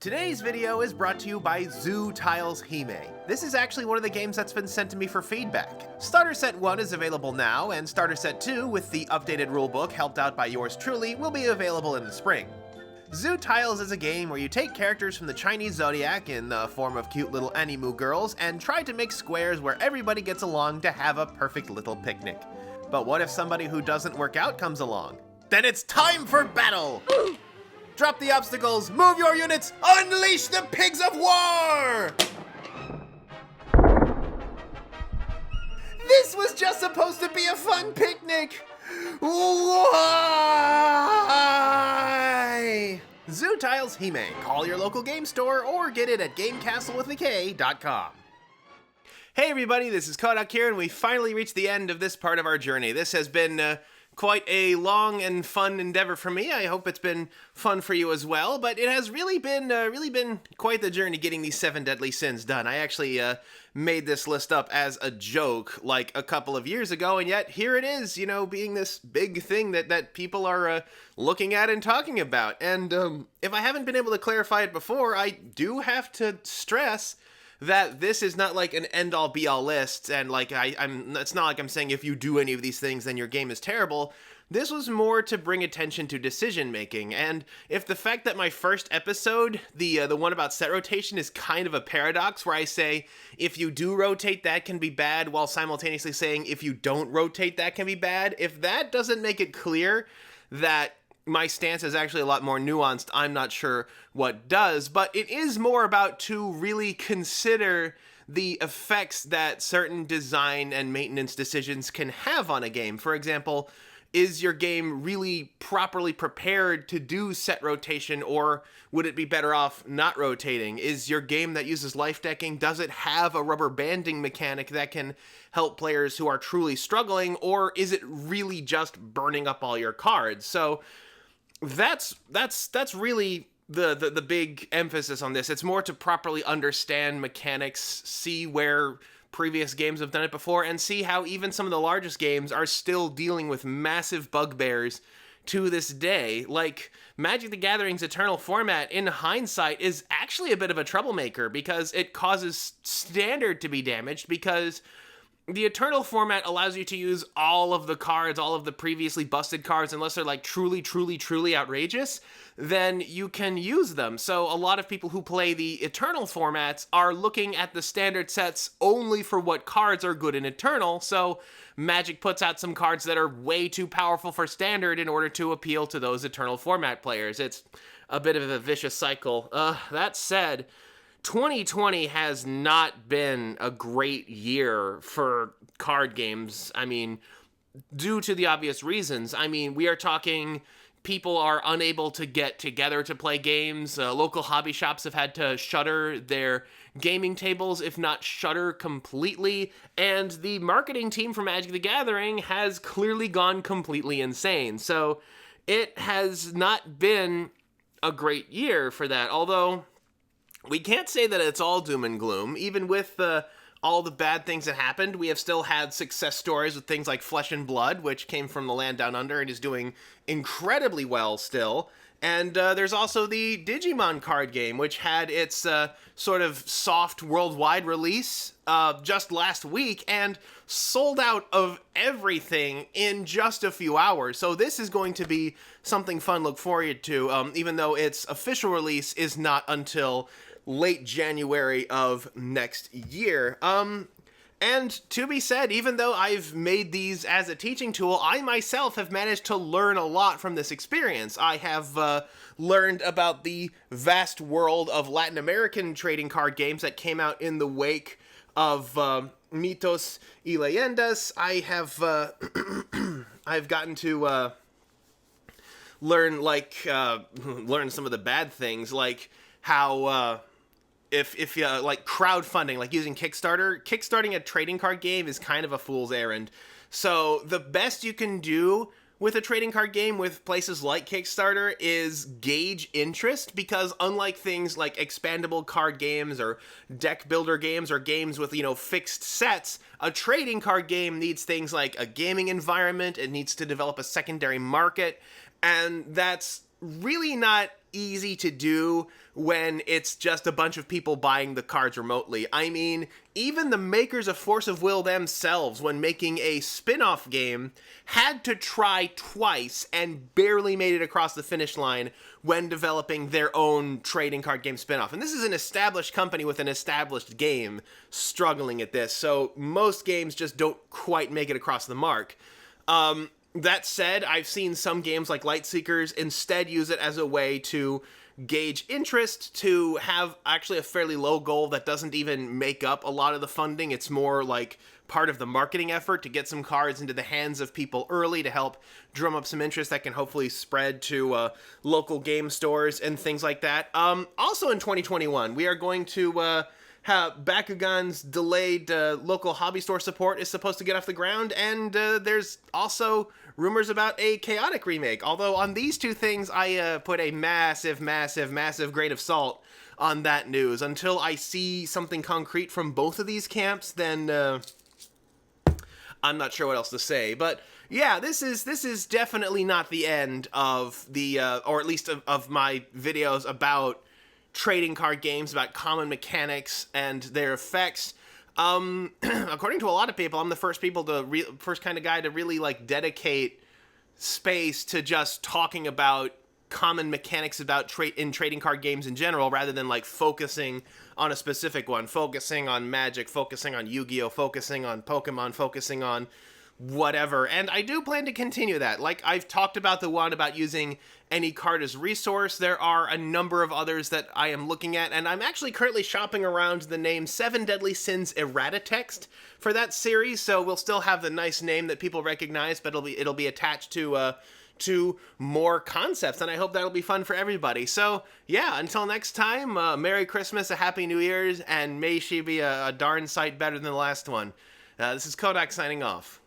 Today's video is brought to you by Zoo Tiles Hime. This is actually one of the games that's been sent to me for feedback. Starter Set 1 is available now, and Starter Set 2, with the updated rulebook helped out by yours truly, will be available in the spring. Zoo Tiles is a game where you take characters from the Chinese zodiac in the form of cute little animu girls and try to make squares where everybody gets along to have a perfect little picnic. But what if somebody who doesn't work out comes along? Then it's time for battle! Drop the obstacles, move your units, unleash the pigs of war! This was just supposed to be a fun picnic! Why? Zoo Tiles Hime. Call your local game store or get it at GameCastleWithAK.com. Hey everybody, this is Kodak here, and we finally reached the end of this part of our journey. This has been quite a long and fun endeavor for me. I hope it's been fun for you as well, but it has really been quite the journey getting these 7 deadly sins done. I actually made this list up as a joke like a couple of years ago, and yet here it is, you know, being this big thing that people are looking at and talking about. And if I haven't been able to clarify it before, I do have to stress that this is not like an end-all be-all list, and like it's not like I'm saying if you do any of these things then your game is terrible. This was more to bring attention to decision making, and if the fact that my first episode, the one about set rotation, is kind of a paradox where I say if you do rotate that can be bad while simultaneously saying if you don't rotate that can be bad, if that doesn't make it clear that my stance is actually a lot more nuanced, I'm not sure what does, but it is more about to really consider the effects that certain design and maintenance decisions can have on a game. For example, is your game really properly prepared to do set rotation, or would it be better off not rotating? Is your game that uses life decking, does it have a rubber banding mechanic that can help players who are truly struggling, or is it really just burning up all your cards? So that's really the big emphasis on this. It's more to properly understand mechanics, see where previous games have done it before, and see how even some of the largest games are still dealing with massive bugbears to this day. Like, Magic the Gathering's Eternal format, in hindsight, is actually a bit of a troublemaker because it causes Standard to be damaged, because the Eternal format allows you to use all of the cards, all of the previously busted cards, unless they're like truly outrageous, then you can use them. So a lot of people who play the Eternal formats are looking at the Standard sets only for what cards are good in Eternal, so Magic puts out some cards that are way too powerful for Standard in order to appeal to those Eternal format players. It's a bit of a vicious cycle. That said, 2020 has not been a great year for card games. I mean, due to the obvious reasons. I mean, we are talking people are unable to get together to play games. Local hobby shops have had to shutter their gaming tables, if not shutter completely. And the marketing team for Magic the Gathering has clearly gone completely insane. So it has not been a great year for that, although we can't say that it's all doom and gloom. Even with all the bad things that happened, we have still had success stories with things like Flesh and Blood, which came from the land down under and is doing incredibly well still. And there's also the Digimon card game, which had its sort of soft worldwide release just last week and sold out of everything in just a few hours. So this is going to be something fun to look forward to, even though its official release is not until late January of next year. And to be said, even though I've made these as a teaching tool, I myself have managed to learn a lot from this experience. I have learned about the vast world of Latin American trading card games that came out in the wake of Mitos y Leyendas. I have I've gotten to learn some of the bad things, like how if you like crowdfunding, like using kickstarting a trading card game is kind of a fool's errand. So the best you can do with a trading card game with places like Kickstarter is gauge interest, because unlike things like expandable card games or deck builder games or games with, you know, fixed sets, a trading card game needs things like a gaming environment, it needs to develop a secondary market, and that's really not easy to do when it's just a bunch of people buying the cards remotely. I mean, even the makers of Force of Will themselves, when making a spin-off game, had to try twice and barely made it across the finish line when developing their own trading card game spin-off. And this is an established company with an established game struggling at this, so most games just don't quite make it across the mark. That said, I've seen some games like Lightseekers instead use it as a way to gauge interest, to have actually a fairly low goal that doesn't even make up a lot of the funding. It's more like part of the marketing effort to get some cards into the hands of people early to help drum up some interest that can hopefully spread to local game stores and things like that. Also in 2021, we are going to have Bakugan's delayed local hobby store support is supposed to get off the ground, and there's also rumors about a Chaotic remake. Although on these two things, I put a massive grain of salt on that news. Until I see something concrete from both of these camps, then I'm not sure what else to say. But yeah, this is definitely not the end of the, or at least of my videos about trading card games, about common mechanics and their effects. According to a lot of people, I'm the first kind of guy to really like dedicate space to just talking about common mechanics about trading card games in general, rather than like focusing on a specific one, focusing on Magic, focusing on Yu-Gi-Oh, focusing on Pokemon, focusing on whatever. And I do plan to continue that. Like, I've talked about the one about using any card as resource. There are a number of others that I am looking at, and I'm actually currently shopping around the name 7 Deadly Sins Errata Text for that series, so we'll still have the nice name that people recognize, but it'll be attached to more concepts, and I hope that'll be fun for everybody. So yeah, until next time, Merry Christmas, a Happy New Year's, and may she be a darn sight better than the last one. This is Kodak signing off.